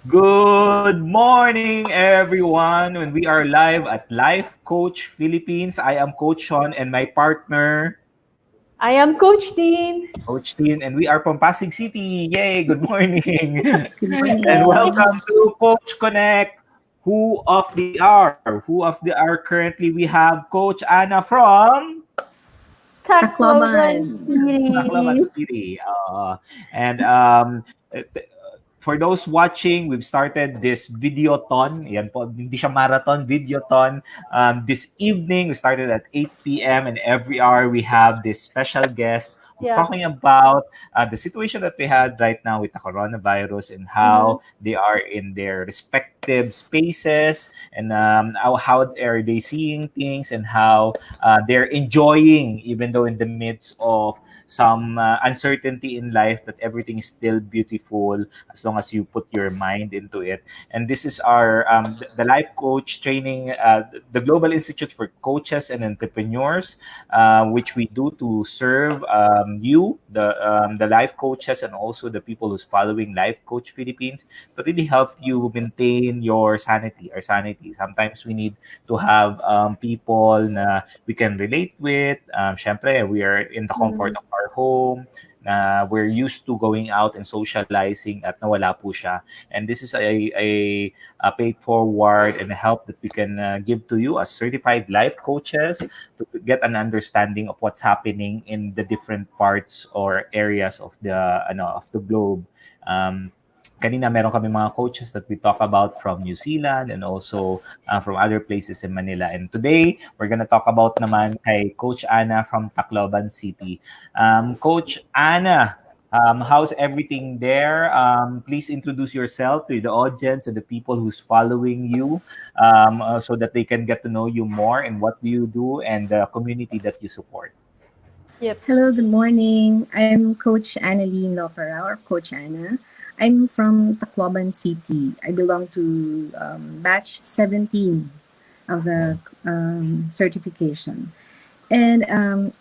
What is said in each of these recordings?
Good morning, everyone. When we are live at Life Coach Philippines, I am Coach Sean and my partner, I am Coach Dean. Coach Tin, and we are from Pasig City. Yay! Good morning, Good and morning. welcome to Coach Connect. Who of the R? Currently, we have Coach Anna from Tacloban Tacloban. Tacloban City. City. And for those watching, we've started this videothon. Yan po, hindi siya marathon, videothon. This evening, we started at 8 p.m. and every hour we have this special guest who's Yeah. talking about the situation that we had right now with the coronavirus and Mm-hmm. how they are in their respective spaces and how are they seeing things and how they're enjoying, even though in the midst of some uncertainty in life, that everything is still beautiful as long as you put your mind into it. And this is our the life coach training, the Global Institute for Coaches and Entrepreneurs, which we do to serve you, the life coaches, and also the people who's following Life Coach Philippines, to really help you maintain your sanity, our sanity. Sometimes we need to have people na we can relate with. Syempre, we are in the comfort Mm-hmm. of our home. We're used to going out and socializing at nawala po siya. And this is a paid forward and a help that we can give to you as certified life coaches to get an understanding of what's happening in the different parts or areas of the globe. Kanina meron kami mga coaches that we talk about from New Zealand and also from other places in Manila. And today, we're gonna talk about naman kay Coach Ana from Tacloban City. Coach Ana, how's everything there? Please introduce yourself to the audience and the people who's following you, so that they can get to know you more and what do you do and the community that you support. Yep. Hello, good morning. I'm Coach Annalyn Lopera or Coach Anna. I'm from Tacloban City. I belong to batch 17 of the certification. And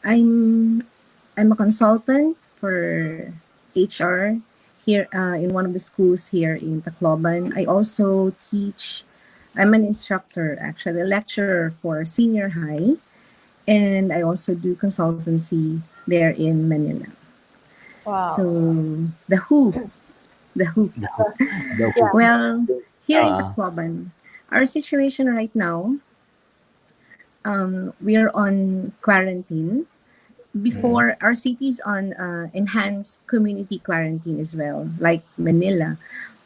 I'm a consultant for HR here in one of the schools here in Tacloban. I also teach. I'm an instructor, actually, a lecturer for senior high, and I also do consultancy there in Manila. Wow. So the who. The hope. The Yeah. hope. Well, here in Uh, Tacloban, our situation right now, we are on quarantine. mm, Before, our city's on enhanced community quarantine as well, like Manila.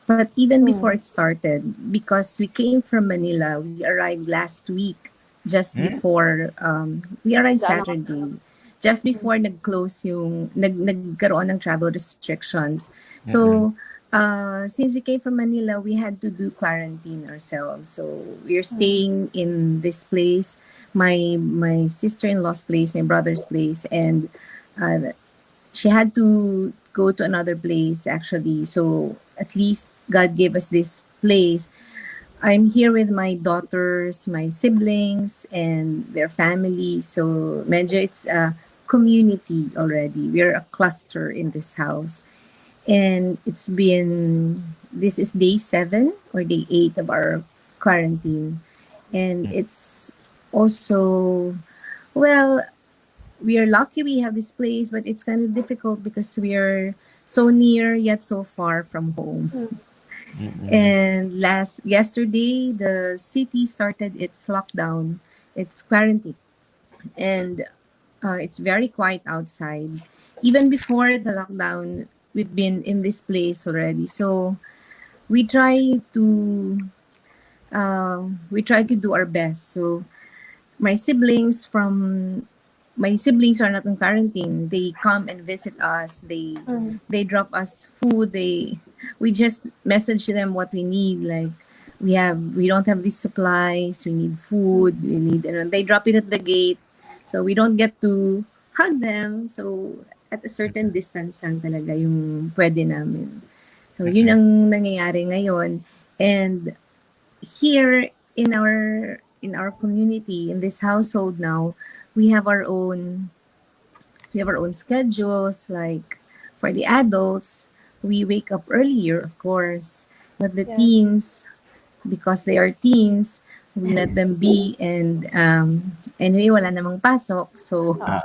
But even before Mm. it started, because we came from Manila, we arrived last week, just mm, before, we arrived The Saturday, just announcement. before nag-close nagkaroon ng travel restrictions. mm, So, since we came from Manila, we had to do quarantine ourselves. So, we're Mm. staying in this place, my sister-in-law's place, my brother's place, and uh, she had to go to another place actually. So at least God gave us this place. I'm here with my daughters, my siblings, and their families. So medyo it's a community already. We're a cluster in this house. And this is day 7 or day 8 of our quarantine. And mm, it's also, well, we are lucky we have this place, but it's kind of difficult because we are so near yet so far from home. Mm. mm, And last yesterday, the city started its lockdown, its quarantine, and it's very quiet outside. Even before the lockdown, we've been in this place already. So we try to we try to do our best. So my siblings from my siblings are not in quarantine. They come and visit us. Mm. They drop us food. They We just message them what we need. Like we don't have these supplies. We need food. We need, and they drop it at the gate. So we don't get to hug them. So at a certain distance lang talaga yung pwede namin. So yun mm, ang nangyayari ngayon. And here in our community, in this household now, we have our own we have our own schedules. Like for the adults, we wake up earlier, of course, But the Yeah. teens, because they are teens, we let them be, and anyway, wala namang pasok, so Oo.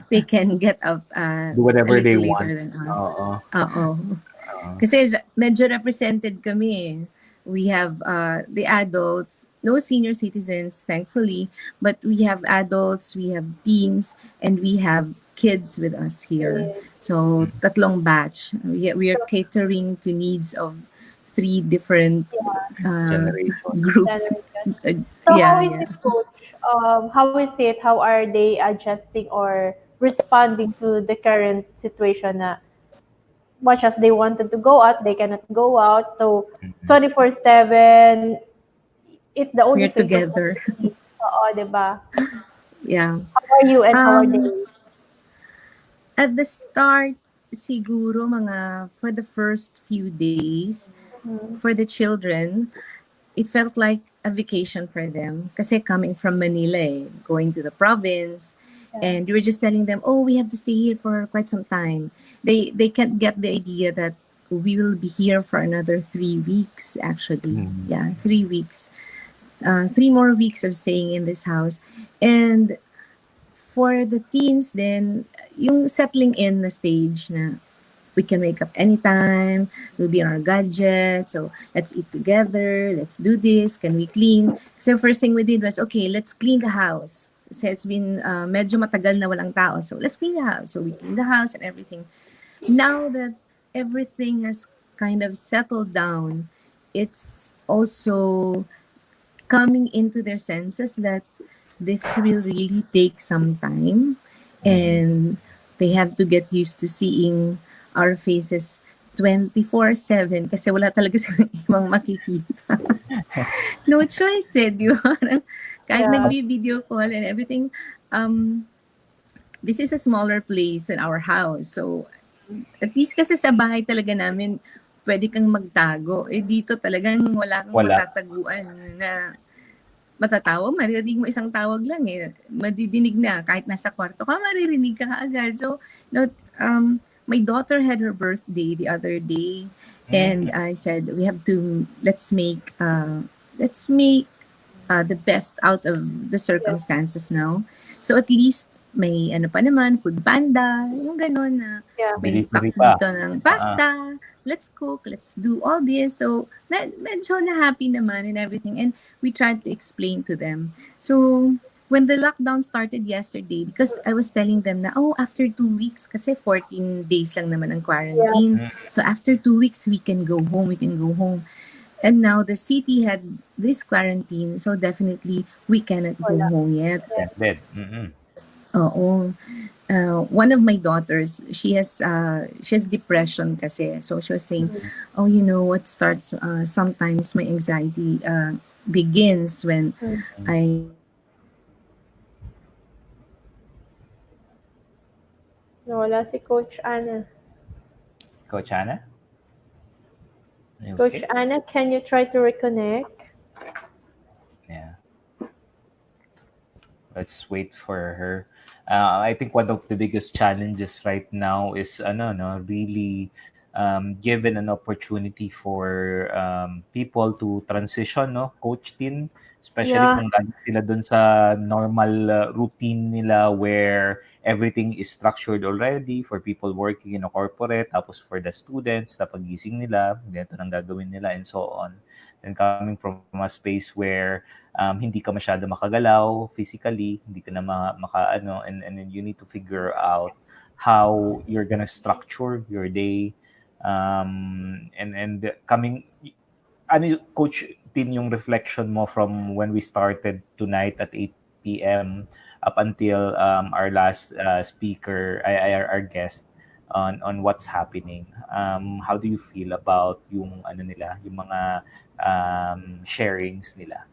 they can get up Do a whatever they little want. later than us. Oo. Oo. Oo. Kasi medyo represented kami eh. We have the adults, no senior citizens, thankfully, but we have adults, we have teens, and we have kids with us here. Yes. So, Mm. tatlong batch. We are So, catering to needs of three different yeah, uh, Generation. groups. generation. So how Yeah, is yeah. it, Coach? How is it? How are they adjusting or responding to the current situation na much as they wanted to go out, they cannot go out. So Mm. 24/7, it's the only We're faces that together. they see. Oo, 'di ba? Yeah. How are you and how are Um, they? at the start, siguro mga for the first few days, Mhm. for the children, it felt like a vacation for them. Kasi coming from Manila, going to the province, Yeah. and you were just telling them, "Oh, we have to stay here for quite some time." They can't get the idea that we will be here for another 3 weeks. Actually, Mm. yeah, 3 weeks. 3 more weeks of staying in this house, and for the teens, then yung settling in na stage na we can wake up anytime, we'll be on our gadgets, so let's eat together, let's do this, can we clean? So first thing we did was, okay, let's clean the house. Kasi it's been medyo matagal na walang tao, so let's clean the house. So we clean the house and everything. Now that everything has kind of settled down, it's also coming into their senses that this will really take some time, Mm. and they have to get used to seeing our faces 24/7 kasi wala talaga silang ibang makikita. No choice eh, di ba? Parang kahit Yeah. nagbi-video call and everything, um, this is a smaller place in our house. So, at least kasi sa bahay talaga namin, pwede kang magtago. Eh dito talagang wala kang Wala. matataguan na matatawa, maririnig mo isang tawag lang eh. Madidinig na. Kahit nasa kwarto ka, maririnig ka kaagad. So, no, my daughter had her birthday the other day, and Mm. I said, we have to, let's make the best out of the Yeah. circumstances now. So at least may ano pa naman, food panda, yung gano'n na Yeah. may stock Delivery pa. dito ng pasta, let's cook, let's do all this. So medyo na happy naman and everything. And we tried to explain to them. So when the lockdown started yesterday, because I was telling them na, oh, after 2 weeks, kasi 14 days lang naman ang Yeah. quarantine. Mm. So after 2 weeks, we can go home. And now the city had this quarantine, so definitely we cannot go Wala. home yet. Yeah. Extended. Mm. Oo. One of my daughters, she has depression kasi. So she was saying, Mhm. oh, you know what starts, sometimes my anxiety begins when Mhm. Mm. I see Nawala si Coach Anna. Coach Hannah? Coach Okay. Anna, can you try to reconnect? Yeah. Let's wait for her. I think one of the biggest challenges right now is ano no really given an opportunity for people to transition no coach din, especially Yeah. kung galing sila dun sa normal routine nila where everything is structured already for people working in a corporate, tapos for the students na pagising nila ganito nang gagawin nila and so on, and coming from a space where hindi ka masyado makagalaw physically, hindi ka na maka-ano, and then you need to figure out how you're gonna structure your day. And coming, ano, Coach Tin, yung reflection mo from when we started tonight at 8 p.m. up until our last speaker, our guest, on what's happening. How do you feel about yung ano nila, yung mga sharings nila?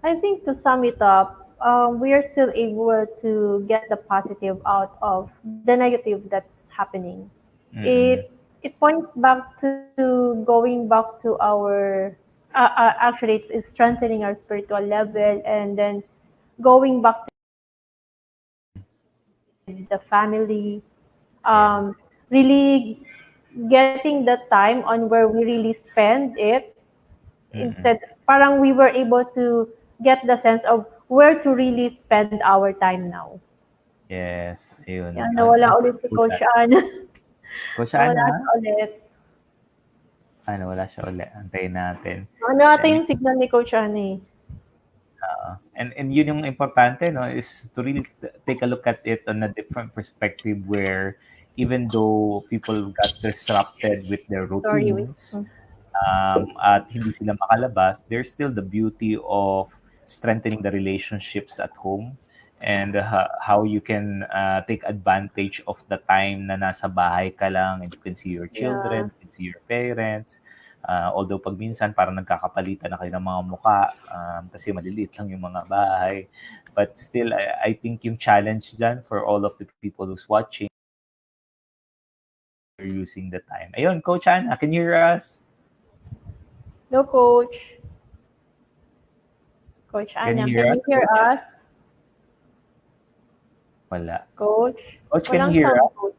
I think to sum it up, we are still able to get the positive out of the negative that's happening. Mm. It points back to going back to our actually it's strengthening our spiritual level, and then going back to the family, Yeah. really getting the time on where we really spend it. Mm. Instead, parang we were able to get the sense of where to really spend our time now. Yes, ayun. Yan, nawala Nasaan ulit si si Coach Coach Ana? Ana. Coach Nawala Ana? siya ulit. Wala siya uli. Antayin natin. Ano ata And yung signal ni Coach Ana eh. and yun yung importante, no, is to really take a look at it on a different perspective where even though people got disrupted with their Sorry, wait. routines, at hindi sila makalabas, there's still the beauty of strengthening the relationships at home and how you can take advantage of the time na nasa bahay ka lang and you can see your Yeah. children, you can see your parents. Although pag minsan parang nagkakapalitan na kayo ng mga muka kasi maliliit lang yung mga bahay. But still, I think yung challenge dyan for all of the people who's watching, you're using the time. Ayun, Coach Ana, can you hear us? No, Coach. Coach Can you Ana, hear can us, you hear Coach? us? Wala. Coach? Coach, can you Walang hear sound, us? Coach.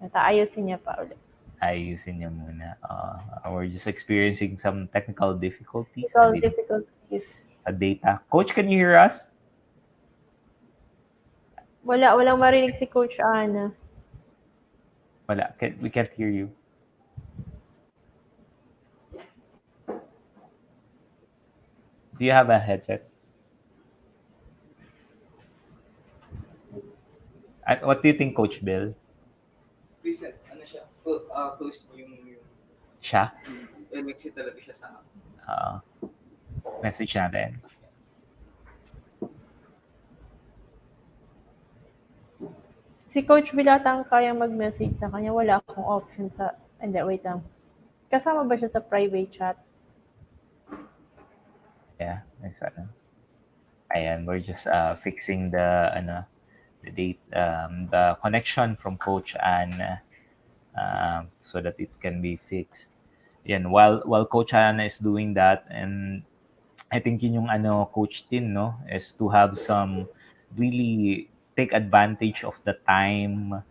Ito, ayusin niya pa ulit. Ayusin niya muna. We're just experiencing some technical difficulties Technical difficulties. sa data. Coach, can you hear us? Walang marinig si Coach Ana. Wala. We can't hear you. Do you have a headset? What do you think, Coach Bill? Recent, ano siya, close mo yung Siya? nag-exit talaga siya sa akin. Uh, Message natin. Si Coach Bilatang kaya mag-message sa kanya. Wala akong option sa... Hindi, wait lang. Kasama ba siya sa private chat? Yeah, next one. Ayan, we're just fixing the date, the connection from Coach Anne so that it can be fixed. Yan, while Coach Anna is doing that, and I think yun yung Coach Tin, no, is to have some really take advantage of the time,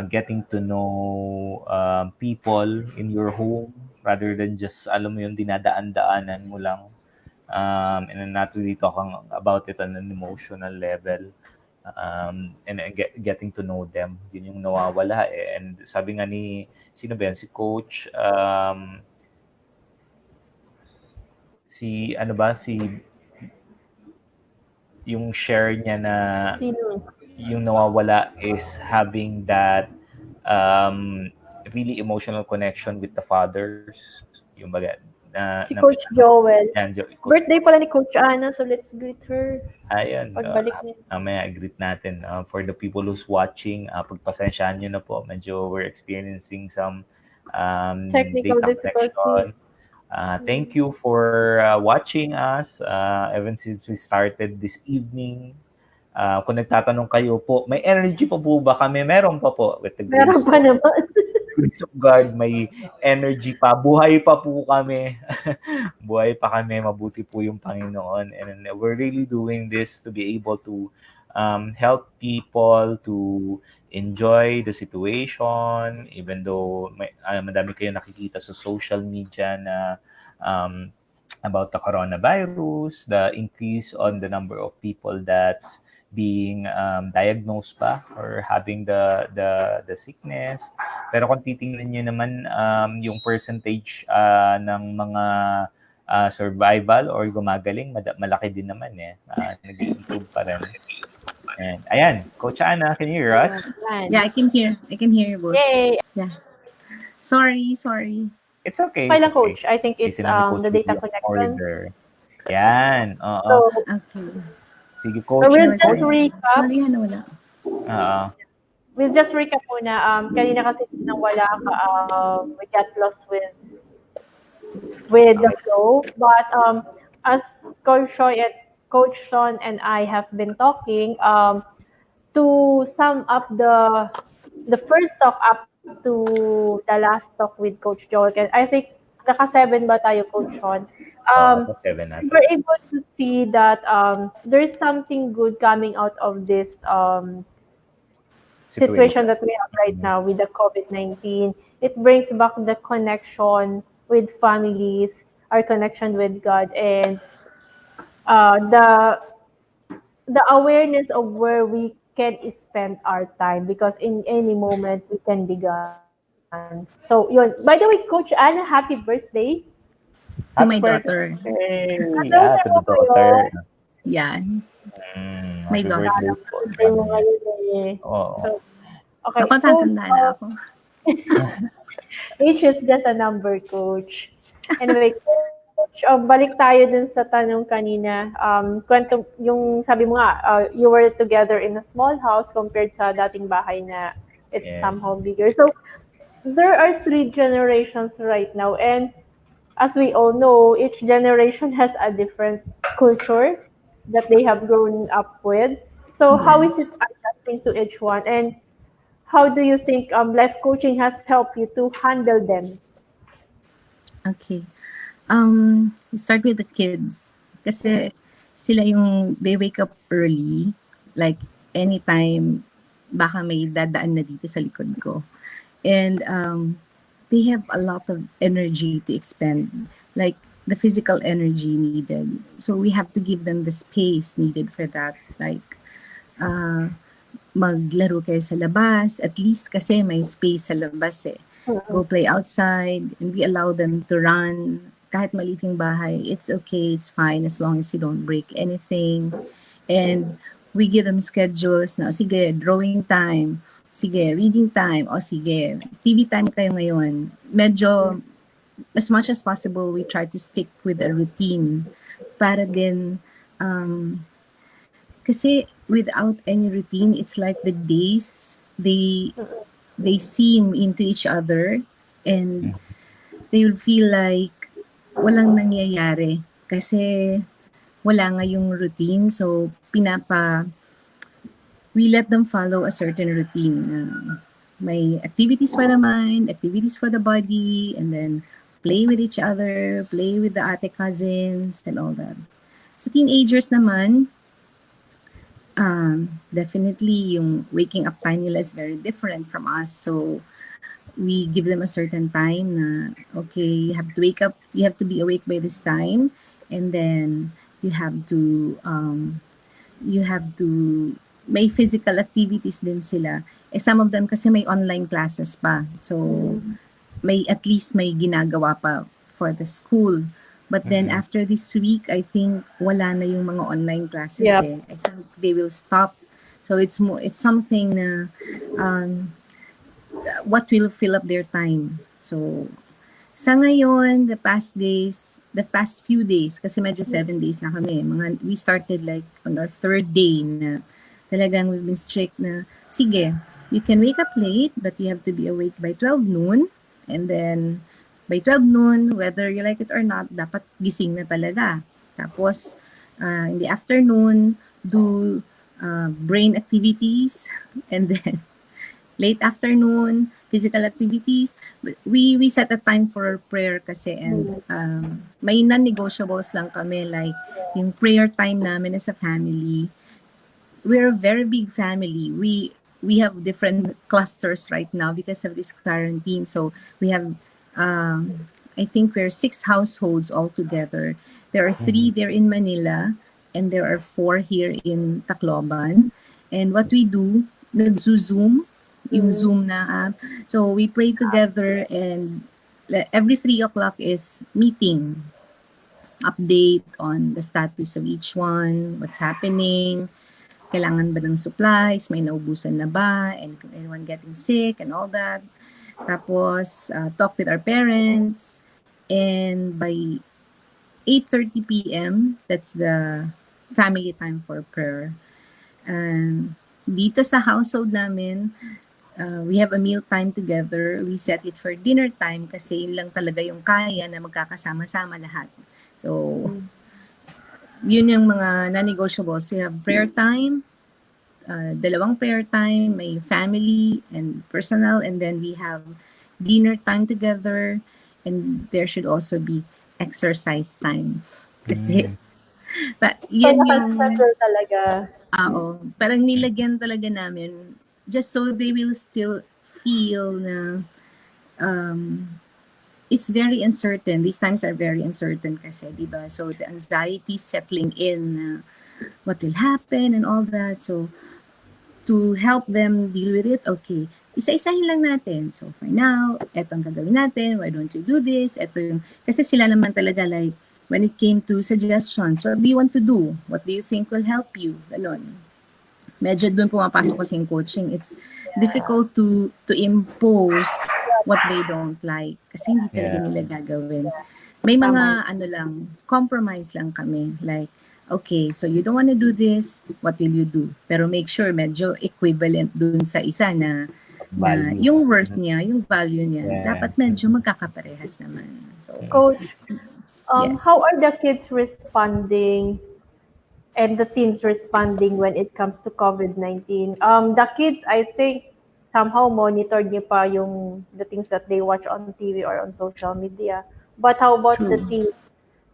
getting to know people in your home rather than just, alam mo yun, dinadaan-daanan mo lang. And then not really talking about it on an emotional level. And getting to know them, yun yung nawawala eh. And sabi nga ni, sino ba yan? Si Coach, si ano ba, yung share niya na Sino? yung nawawala is having that really emotional connection with the fathers, yung baga Si Coach Joel. yan, Birthday pala ni Coach Ana, so let's greet her. ayun, Pagbalik niya. mamaya greet natin. For the people who's watching, pagpasensyahan nyo na po, medyo we're experiencing some Technical data difficulties. connection. Thank you for watching us even since we started this evening. Kung nagtatanong kayo po, may energy pa po ba kami? Meron pa po with the Meron grace pa naman. grace of God, may energy pa. Buhay pa po kami. Buhay pa kami. Mabuti po yung Panginoon. And we're really doing this to be able to help people to enjoy the situation, even though madami kayo nakikita sa social media na um, about the coronavirus, the increase on the number of people that's being diagnosed pa or having the sickness. Pero kung titingnan niyo naman yung percentage ng mga survival or gumagaling, malaki din naman eh. Nag-improve pa rin. And ayan, Coach Ana, can you hear us? Yan. Yeah, I can hear. I can hear you both. Yay! Yeah. Sorry. It's okay. Okay It's lang, okay. Coach. I think it's Kasi na ni Coach the data Willie of connection. order. Yan, oo. So, Okay. Sige, so Coach. we'll Sorry. just recap. Sorry, wala. Oo. We'll just recap muna. Kanina kasi nang wala ka, we got lost with the flow. But as Coach Sean and I have been talking, to sum up the first talk up to the last talk with Coach Joel, I think naka-7 ba tayo, Coach Sean? Oo, 7 natin. We're able to see that there's something good coming out of this situation that situation. we have right Mm, now with the COVID-19. It brings back the connection with families, our connection with God, and the awareness of where we can spend our time because in any moment we can be gone. So, yun. By the way, Coach Anna, happy birthday. To happy my daughter. birthday! Adult Yeah, mo to the ngayon. daughter. Yeah, my Happy daughter. birthday po sa Birthday mo kanya. ngayon eh. So, Oo. okay, Ako, Coach, tatanda na ako. age is just a number, Coach. Anyway, Coach, balik tayo dun sa tanong kanina. Kwento, yung sabi mo nga, you were together in a small house compared sa dating bahay na it's Yes. somehow bigger. So, there are three generations right now, and as we all know, each generation has a different culture that they have grown up with. So, how is it Yes. adjusting to each one, and how do you think life coaching has helped you to handle them? Okay. We start with the kids. Kasi sila yung, they wake up early. Like, anytime, baka may dadaan na dito sa likod ko. And they have a lot of energy to expend. Like, the physical energy needed. So we have to give them the space needed for that. Like, maglaro kayo sa labas. At least kasi may space sa labas eh. Go Mm-mm. play outside and we allow them to run. Kahit maliting bahay, it's okay, it's fine as long as you don't break anything. And we give them schedules na, sige, drawing time, sige, reading time, o sige, TV time kayo ngayon. Medyo, as much as possible, we try to stick with a routine para din, kasi without any routine, it's like the days, they seem into each other and Mm, they will feel like walang nangyayari kasi wala nga yung routine. So, we let them follow a certain routine. May activities for the mind, activities for the body, and then play with each other, play with the ate cousins, and all that. Sa teenagers naman, definitely yung waking up time nila is very different from us. So, we give them a certain time na, okay, you have to wake up, you have to be awake by this time, and then you have to, may physical activities din sila. Eh, some of them kasi may online classes pa. So, may at least may ginagawa pa for the school. But then mm, after this week, I think wala na yung mga online classes Yep. eh. I think they will stop. So it's something na what will fill up their time. So sa ngayon, the past few days, kasi medyo 7 days na kami, we started like on our third day na talagang we've been strict na, sige, you can wake up late, but you have to be awake by 12 noon. And then, by 12 noon, whether you like it or not, dapat gising na talaga. Tapos, in the afternoon, do brain activities. And then, late afternoon, physical activities. We set a time for prayer kasi and may non-negotiables lang kami like yung prayer time namin as a family. We're a very big family. We have different clusters right now because of this quarantine. So we have I think we're 6 households all together. There are mhm, 3 there in Manila and there are 4 here in Tacloban. And what we do, nagzo-zoom, yung Mm. Zoom na app. So we pray together and every 3 o'clock is meeting, update on the status of each one, what's happening, kailangan ba ng supplies, may naubusan na ba, and anyone getting sick and all that. Tapos, talk with our parents. And by 8:30 p.m., that's the family time for prayer. And dito sa household namin, we have a meal time together. We set it for dinner time kasi yun lang talaga yung kaya na magkakasama-sama lahat. So, yun yung mga non-negotiables. We have prayer time, dalawang prayer time, may family and personal, and then we have dinner time together, and there should also be exercise time. Kasi, mm, but So, yan yung, naka-schedule talaga. parang nilagyan talaga namin just so they will still feel na um, it's very uncertain. These times are very uncertain kasi, di ba? So the anxiety settling in, what will happen and all that. So to help them deal with it, okay, isa-isahin lang natin. So for now, eto ang gagawin natin. Why don't you do this? Eto yung, kasi sila naman talaga like, when it came to suggestions, what do you want to do? What do you think will help you? Ganon. Medyo doon pumapasok kasi yung coaching. It's difficult to impose what they don't like kasi hindi talaga Yeah. nila gagawin. May Tama. mga ano lang, compromise lang kami. Like, okay, so you don't want to do this, what will you do? Pero make sure medyo equivalent dun sa isa na Value. yung worth niya, yung value niya, Yeah. dapat medyo magkakaparehas naman. So, Coach, yes. how are the kids responding and the teens responding when it comes to COVID-19? The kids, I think, somehow monitor niyo pa yung the things that they watch on TV or on social media. But how about the True. teens?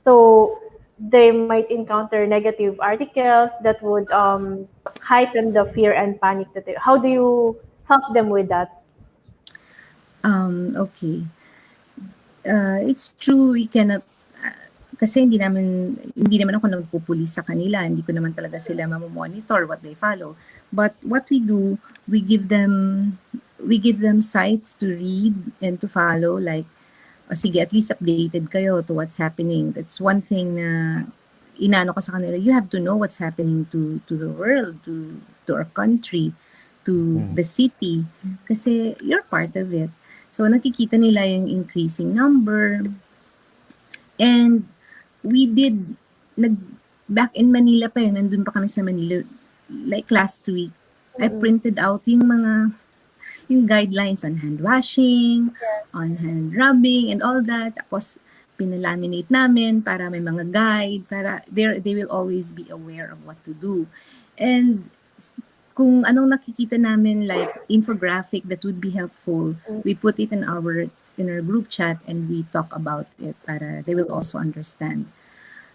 So they might encounter negative articles that would heighten the fear and panic that they, how do you help them with that? Okay. It's true, we cannot, kasi hindi naman ako nagpupulis sa kanila, hindi ko naman talaga sila mamomonitor what they follow. But what we do, we give them sites to read and to follow, like, sige, at least updated kayo to what's happening. That's one thing na inano ko sa kanila, you have to know what's happening to the world, to our country, to Mm. the city, kasi you're part of it. So nakikita nila yung increasing number. And we did, back in Manila pa yun, nandun pa kami sa Manila, like last week, I printed out yung guidelines on hand washing, on hand rubbing, and all that. Tapos, pinalaminate namin para may mga guide, para they will always be aware of what to do. And kung anong nakikita namin, like infographic that would be helpful, we put it in our group chat and we talk about it para they will also understand.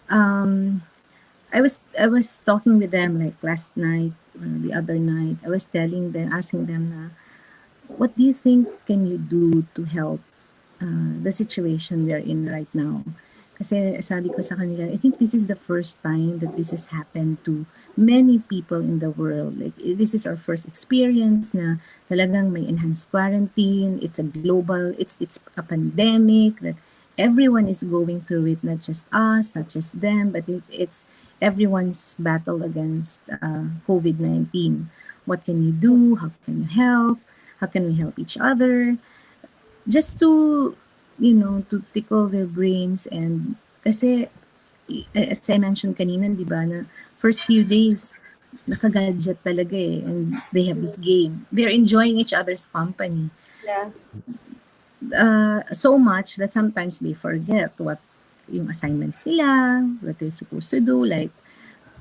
I was talking with them like last night or the other night. I was telling them, asking them na, what do you think can you do to help the situation we're in right now? Kasi sabi ko sa kanila, I think this is the first time that this has happened to many people in the world. Like, this is our first experience na talagang may enhanced quarantine. It's a global, it's a pandemic that everyone is going through it, not just us, not just them, but it's everyone's battle against COVID-19. What can you do? How can you help? How can we help each other? Just to tickle their brains. And kasi, as I mentioned kanina, di ba, na first few days, nakagadget talaga eh. And they have this game. They're enjoying each other's company. Yeah. So much that sometimes they forget what yung assignments nila, what they're supposed to do. Like,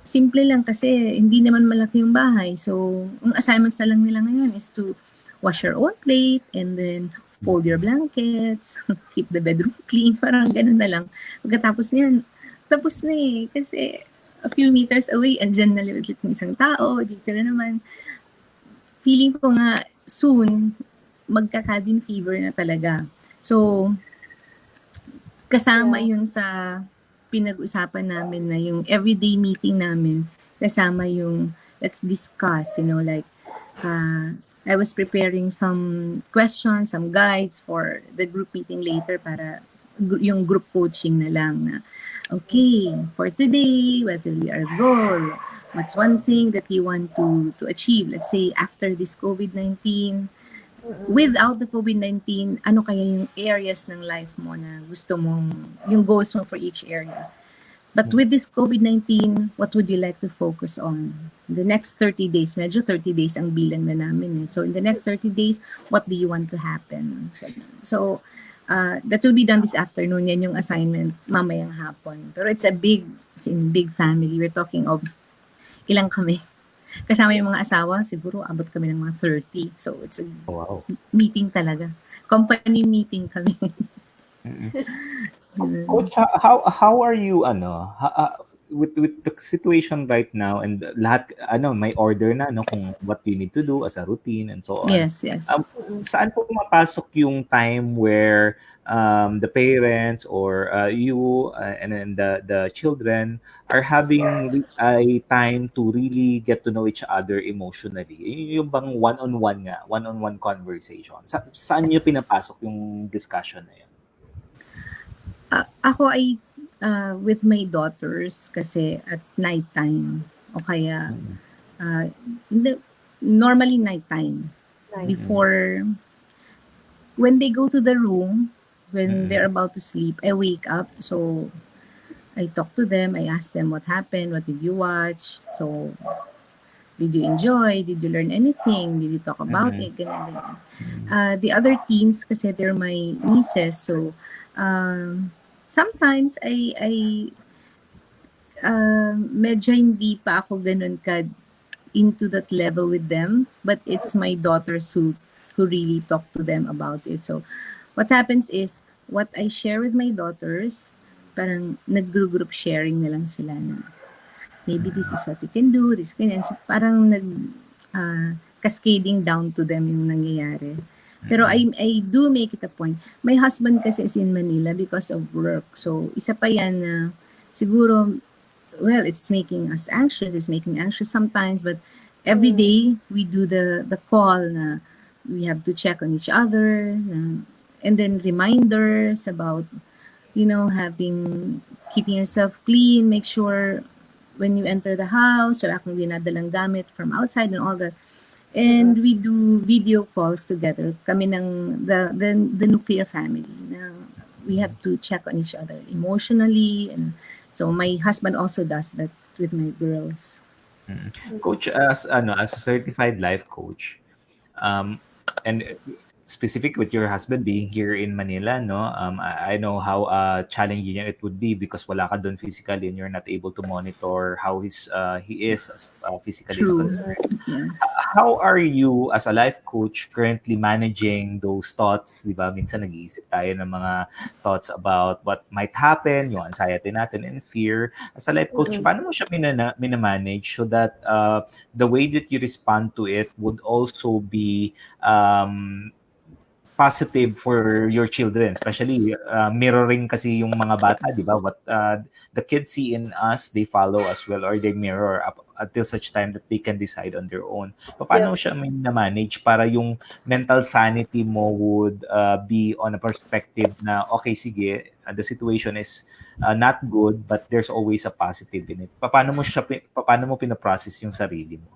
simple lang kasi hindi naman malaki yung bahay. So, ang assignments na lang nila ngayon is to wash your own plate and then fold your blankets, keep the bedroom clean, parang ganun na lang. Pagkatapos niyan, tapos na eh. Kasi a few meters away, andyan na ulit yung isang tao, dito na naman. Feeling ko nga soon, magka-cabin fever na talaga. So, kasama yun sa pinag-usapan namin na yung everyday meeting namin, kasama yung let's discuss, like, I was preparing some questions, some guides for the group meeting later para yung group coaching na lang na, okay, for today, what will be our goal? What's one thing that you want to achieve? Let's say, after this COVID-19, without the COVID-19, ano kaya yung areas ng life mo na gusto mong, yung goals mo for each area? But with this COVID-19, what would you like to focus on? The next 30 days, medyo 30 days ang bilang na namin eh. So in the next 30 days, what do you want to happen? So that will be done this afternoon. Yan yung assignment mamayang hapon. Pero it's a big family. We're talking of ilang kami. Kasama yung mga asawa, siguro abot kami ng mga 30. So it's a Wow. meeting talaga. Company meeting kami. Coach, how are you with the situation right now, and lahat may order na no kung what you need to do as a routine and so on. Yes, yes. Um, saan pumapasok yung time where the parents or you and then the children are having a time to really get to know each other emotionally? Yung bang one-on-one conversation. Saan niyo pinapasok yung discussion na yun? Ako ay with my daughters kasi at nighttime o kaya Mm. hindi, normally nighttime. Nice. Before, when they go to the room, when Mm. they're about to sleep, I wake up. So, I talk to them. I ask them what happened. What did you watch? So, did you enjoy? Did you learn anything? Did you talk about Mm. it? Ganyan, ganyan. Mm. The other teens, kasi they're my nieces. So, sometimes I medyo hindi pa ako ganun ka into that level with them, but it's my daughters who really talk to them about it. So what happens is what I share with my daughters, parang nag-group sharing na lang sila na maybe this is what we can do, this ganyan. So parang cascading down to them yung nangyayari. Pero I do make it a point. My husband kasi is in Manila because of work. So isa pa yan na siguro, well, it's making us anxious. It's making anxious sometimes, but every day we do the call na we have to check on each other, and then reminders about having keeping yourself clean, make sure when you enter the house, wala kang dinadalang gamit from outside and all that. And we do video calls together. Kami ng the nuclear family. Na we have to check on each other emotionally, and so my husband also does that with my girls. Coach, as a certified life coach, um, and specific with your husband being here in Manila, no? I know how challenging it would be because wala ka doon physically and you're not able to monitor how he is as physically is True. concerned. Yes. How are you as a life coach currently managing those thoughts? Di ba? Minsan nag-iisip tayo ng mga thoughts about what might happen, yung anxiety natin and fear. As a life coach, paano mo siya minamanage so that the way that you respond to it would also be positive for your children, especially mirroring kasi yung mga bata, di ba? What the kids see in us, they follow as well or they mirror up until such time that they can decide on their own. Paano siya manage para yung mental sanity mo would be on a perspective na okay, sige, the situation is not good but there's always a positive in it. Paano mo pinaprocess yung sarili mo?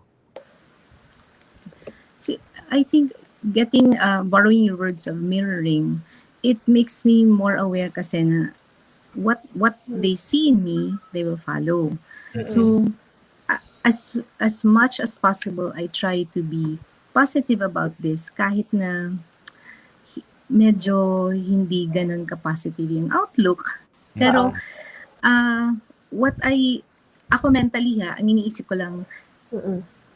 So I think getting borrowing your words of mirroring, it makes me more aware kasi na what they see in me, they will follow. So as much as possible, I try to be positive about this kahit na medyo hindi ganun ka-positive yung outlook. Pero what ako mentally ang iniisip ko lang,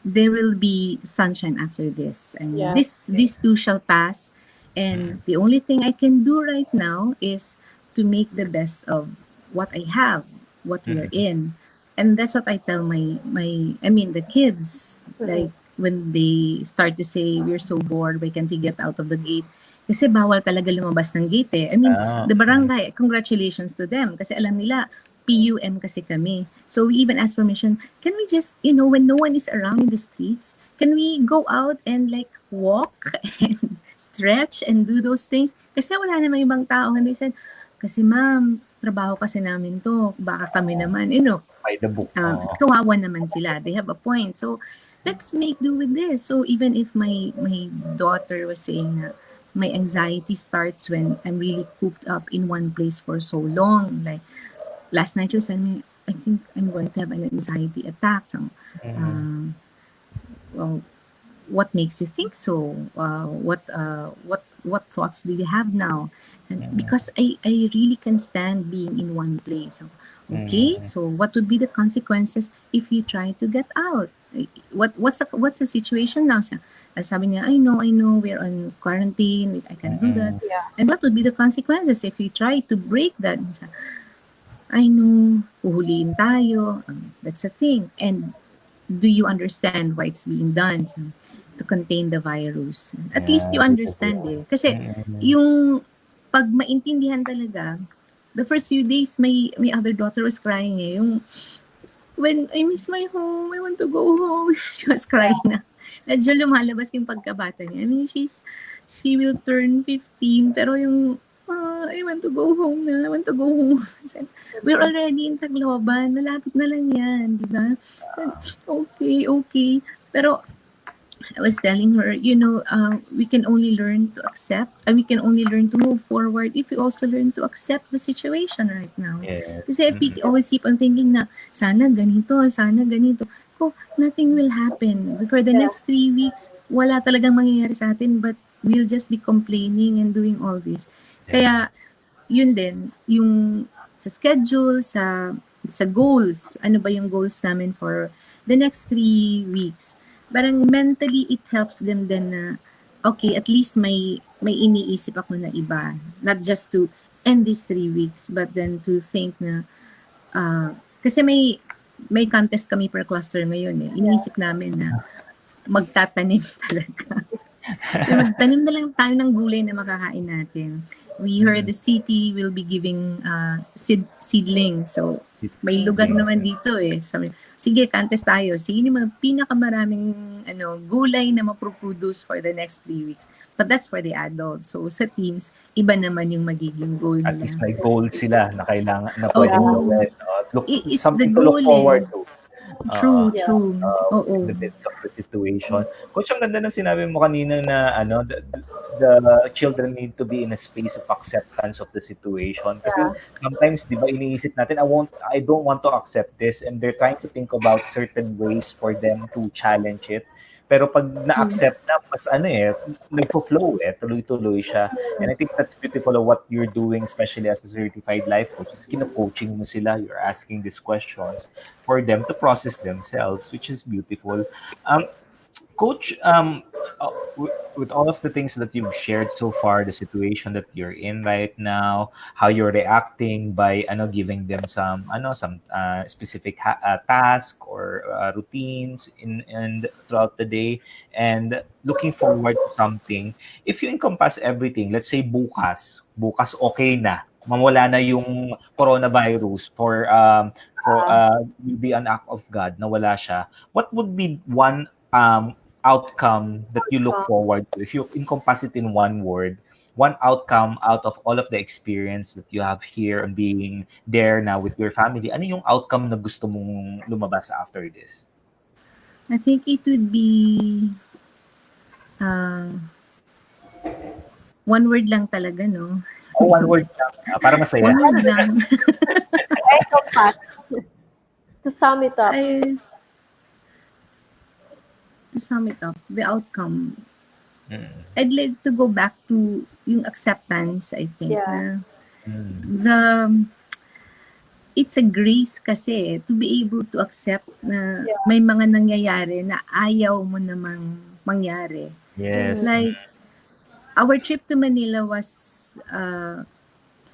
there will be sunshine after this. And this too shall pass. And the only thing I can do right now is to make the best of what I have, what we are in. And that's what I tell the kids. Like when they start to say, we're so bored, why can't we get out of the gate? Kasi bawal talaga lumabas ng gate eh. The barangay, congratulations to them. Kasi alam nila, PUM kasi kami. So we even ask permission, can we just, when no one is around in the streets, can we go out and like walk and stretch and do those things? Kasi wala naman ibang tao. And they said, kasi ma'am, trabaho kasi namin to. Baka kami naman, By the book. kawawa naman sila. They have a point. So let's make do with this. So even if my daughter was saying na my anxiety starts when I'm really cooped up in one place for so long. Like last night she was telling me, I think I'm going to have an anxiety attack. So, well, what makes you think so? What thoughts do you have now? And because I really can stand being in one place. So, okay, so what would be the consequences if you try to get out? What's the situation now? Sabi niya, I know, we're on quarantine, I can do that. Yeah. And what would be the consequences if we try to break that? I know, uhulihin tayo, that's a thing. And do you understand why it's being done? So, to contain the virus. At least Yeah, you beautiful. understand eh. Kasi Mm-mm. yung pag maintindihan talaga, the first few days, my other daughter was crying eh. Yung, when I miss my home, I want to go home. She was crying na. Medyo lumalabas yung pagkabata niya. I mean, she will turn 15, pero yung, I want to go home na. I want to go home. Said, we're already in Tacloban. Malapit na lang yan, di ba? Said, okay, okay. Pero I was telling her, we can only learn to accept, and we can only learn to move forward if we also learn to accept the situation right now. Yes. Kasi if we Mm-mm. always keep on thinking na, sana ganito, oh, nothing will happen. For the Yeah. next 3 weeks, wala talagang mangyayari sa atin, but we'll just be complaining and doing all this. Yeah. Kaya, yun din, yung sa schedule, sa goals, ano ba yung goals namin for the next 3 weeks. Parang mentally, it helps them then na, okay, at least may iniisip ako na iba. Not just to end these 3 weeks, but then to think na, kasi may contest kami per cluster ngayon eh. Iniisip namin na magtatanim talaga. Magtanim na lang tayo ng gulay na makakain natin. We heard Mm-mm. the city will be giving seedling. So, may lugar Seedlings. naman dito eh. Sabi, sige, contest tayo. Sino yung pinakamaraming gulay na maproproduce for the next 3 weeks. But that's for the adults. So, sa teens, iba naman yung magiging goal At least nila. may goal sila na kailangan na pwedeng Oo. gawin. It's the Something to look goal eh. forward to. True, Yeah. true. In Oo. the midst of the situation. Coach, ang ganda ng sinabi mo kanina na the children need to be in a space of acceptance of the situation. Kasi Yeah. sometimes, di ba, iniisip natin, I don't want to accept this, and they're trying to think about certain ways for them to challenge it. Pero pag True. na-accept na, mas nagfo-flow tuloy-tuloy siya. And I think that's beautiful of what you're doing, especially as a certified life coach. Is kino-coaching mo sila, you're asking these questions for them to process themselves, which is beautiful. Um, Coach, with all of the things that you've shared so far, the situation that you're in right now, how you're reacting by giving them some specific task or routines in throughout the day, and looking forward to something. If you encompass everything, let's say bukas okay na, mawala na yung coronavirus will be an act of God na wala siya. What would be one outcome that you look forward to? If you encompass it in one word, one outcome out of all of the experience that you have here and being there now with your family, ano yung outcome na gusto mong lumabas after this? I think it would be one word lang talaga, no? Oh, one word lang. Para masaya. One word lang. Echo Pat. To sum it up. To sum it up, the outcome, Mm. I'd like to go back to yung acceptance, I think. Yeah. Mm. It's a grace kasi to be able to accept na Yeah. may mga nangyayari na ayaw mo namang mangyari. Yes. Like, our trip to Manila was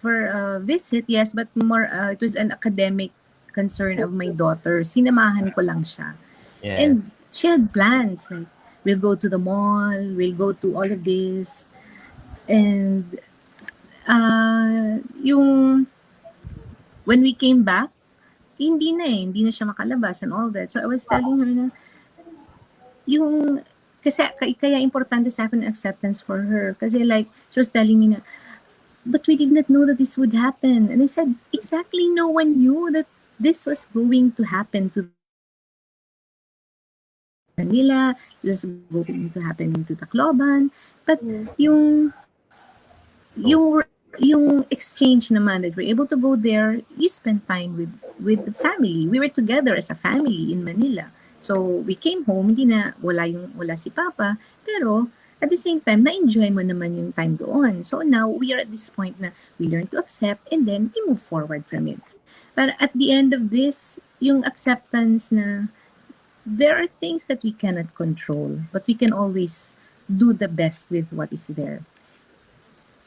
for a visit, yes, but more, it was an academic concern of my daughter. Sinamahan ko lang siya. Yes. And she had plans, like, we'll go to the mall, we'll go to all of this. And when we came back, hindi na siya makalabas and all that. So I was telling her na, kasi kaya importante sa akin acceptance for her. Kasi like, she was telling me na, but we did not know that this would happen. And I said, exactly, no one knew that this was going to happen to Manila, it was going to happen to Tacloban. But yung exchange naman that we're able to go there, you spend time with the family. We were together as a family in Manila. So we came home, hindi na wala si Papa, pero at the same time, na-enjoy mo naman yung time doon. So now, we are at this point na we learn to accept and then we move forward from it. But at the end of this, yung acceptance na there are things that we cannot control, but we can always do the best with what is there.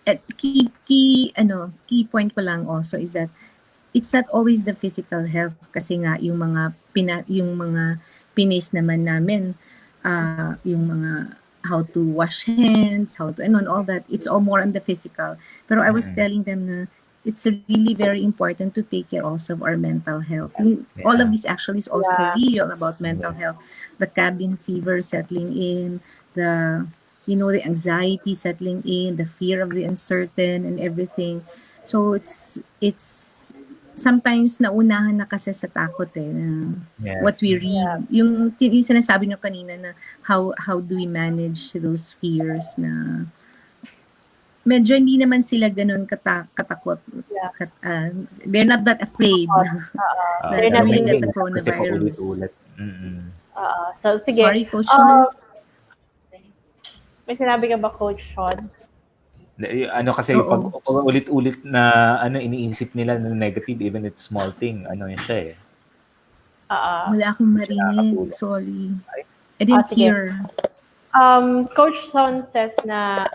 At key point ko lang also is that it's not always the physical health kasi nga yung mga pinace naman namin, yung mga how to wash hands, how to and all that, it's all more on the physical. Pero I was Mm-mm. telling them na it's really very important to take care also of our mental health. All of Yeah. this actually is also Yeah. real about mental Yes. health. The cabin fever settling in, the the anxiety settling in, the fear of the uncertain and everything. So it's sometimes naunahan na kasi sa takot na what Yes. we Mm. read. Yeah. Yung sinasabi niyo kanina na how do we manage those fears na medyo hindi naman sila ganun katakot. Yeah. They're not that afraid They're that not Pero may during really. that iniisip kasi coronavirus. paulit-ulit. Mm. So, sige. Sorry, Coach Sean. May sinabi ka ba, Coach Sean? Ano kasi pag, Oo. pag ulit-ulit na ano iniisip nila na negative even it's small thing, ano yun siya eh. Uh, Wala akong Hindi siya marinig. nakakatulong. Sorry. I didn't Sige. hear. Coach Sean says na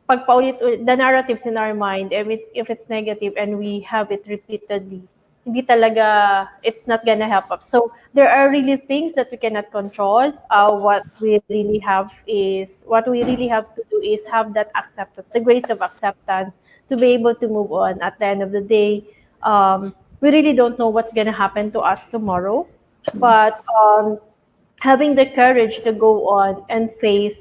pag paulit-ulit, the narratives in our mind, if it's negative and we have it repeatedly, hindi talaga, it's not gonna help us. So, there are really things that we cannot control. What we really have to do is have that acceptance, the grace of acceptance, to be able to move on. At the end of the day, we really don't know what's gonna happen to us tomorrow, True. but having the courage to go on and face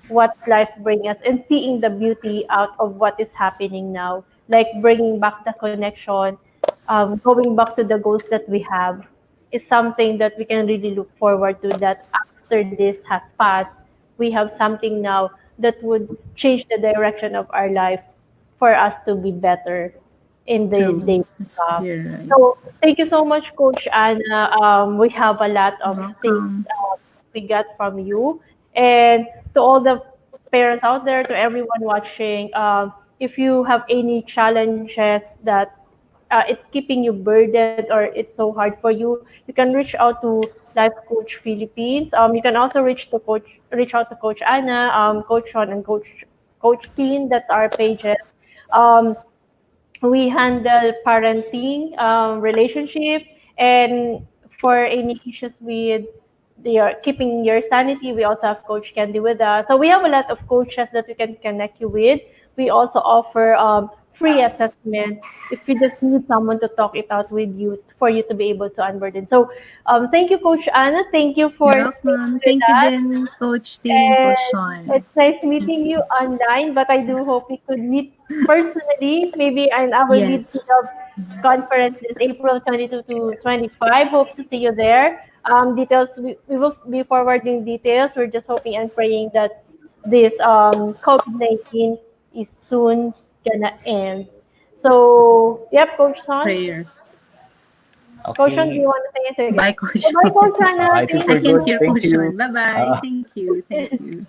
what life brings us and seeing the beauty out of what is happening now, like bringing back the connection, going back to the goals that we have, is something that we can really look forward to. That after this has passed, we have something now that would change the direction of our life for us to be better in the True. days to That's come. you're right. So thank you so much, Coach Anna. We have a lot You're of things welcome. we got from you, and to all the parents out there, to everyone watching. If you have any challenges that it's keeping you burdened or it's so hard for you, you can reach out to Life Coach Philippines. You can also reach out to Coach Anna, Coach Sean, and Coach Teen. That's our pages. Um, we handle parenting, relationship, and for any issues with keeping your sanity, we also have Coach Candy with us. So we have a lot of coaches that we can connect you with. We also offer free assessment if you just need someone to talk it out with you for you to be able to unburden. So thank you, Coach Anna. Thank you for You're staying welcome. with Thank you us. then, Coach Tin and Coach And Sean. it's nice Thank meeting you you. online, but I do hope we could meet personally, maybe in our Lead to Yes. Love conference this April 22 to 25. Hope to see you there. Details, we will be forwarding details. We're just hoping and praying that this COVID-19 is soon gonna end. So, yep, Coach Son. Prayers. Coach Son, do you Okay. want to say it again? Bye, Coach Bye, Sean. Coach Anna. I think Thank I we're can good. hear you. Thank Coach you. Sean. Bye-bye. Uh, Thank you. Thank you.